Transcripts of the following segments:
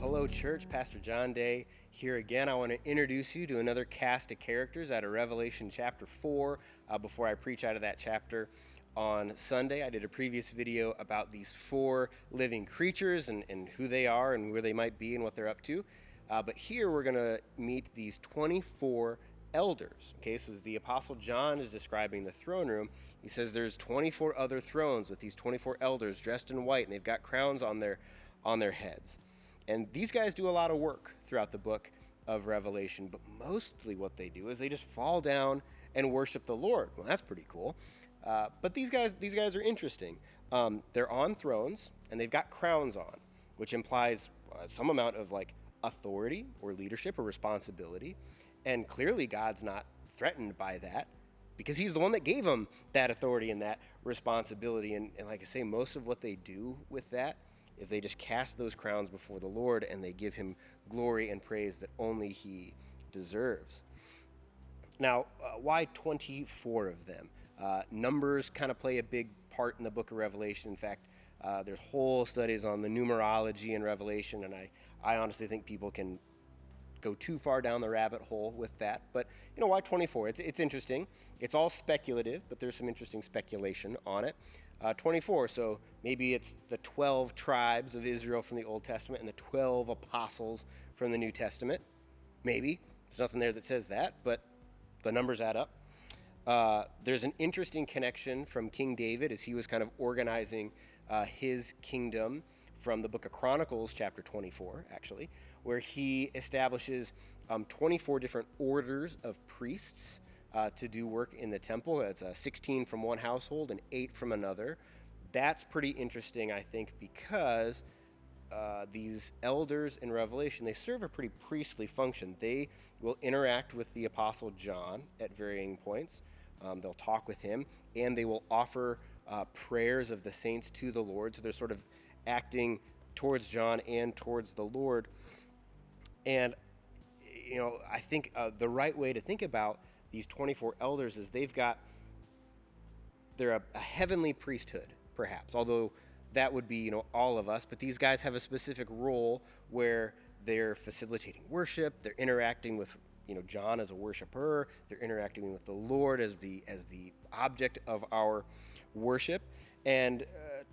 Hello, church. Pastor John Day here again. I want to introduce you to another cast of characters out of Revelation chapter 4. Before I preach out of that chapter on Sunday, I did a previous video about these four living creatures and who they are and where they might be and what they're up to. But here we're going to meet these 24 elders. Okay, so as the Apostle John is describing the throne room, he says there's 24 other thrones with these 24 elders dressed in white, and they've got crowns on their heads. And these guys do a lot of work throughout the book of Revelation, but mostly what they do is they just fall down and worship the Lord. Well, that's pretty cool. But these guys are interesting. They're on thrones and they've got crowns on, which implies some amount of like authority or leadership or responsibility. And clearly God's not threatened by that, because he's the one that gave them that authority and that responsibility. And like I say, most of what they do with that is they just cast those crowns before the Lord and they give him glory and praise that only he deserves. Now, why 24 of them? Numbers kind of play a big part in the book of Revelation. In fact, there's whole studies on the numerology in Revelation, and I honestly think people can go too far down the rabbit hole with that. But why 24? It's interesting. It's all speculative, but there's some interesting speculation on it. 24, so maybe it's the 12 tribes of Israel from the Old Testament and the 12 apostles from the New Testament. Maybe. There's nothing there that says that, but the numbers add up. There's an interesting connection from King David as he was kind of organizing his kingdom from the book of Chronicles, chapter 24, actually, where he establishes 24 different orders of priests to do work in the temple. It's 16 from one household and 8 from another. That's pretty interesting, I think, because these elders in Revelation, they serve a pretty priestly function. They will interact with the Apostle John at varying points. They'll talk with him, and they will offer prayers of the saints to the Lord. So they're sort of acting towards John and towards the Lord. And, I think the right way to think about these 24 elders is they're a heavenly priesthood, perhaps, although that would be, all of us. But these guys have a specific role where they're facilitating worship. They're interacting with, John as a worshiper. They're interacting with the Lord as the object of our worship. And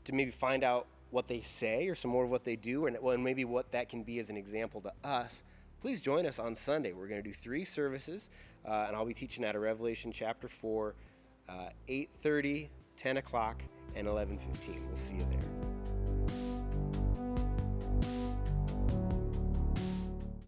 to maybe find out what they say or some more of what they do, and maybe what that can be as an example to us, please join us on Sunday. We're going to do 3 services, and I'll be teaching out of Revelation chapter 4, 8:30, 10 o'clock, and 11:15. We'll see you there.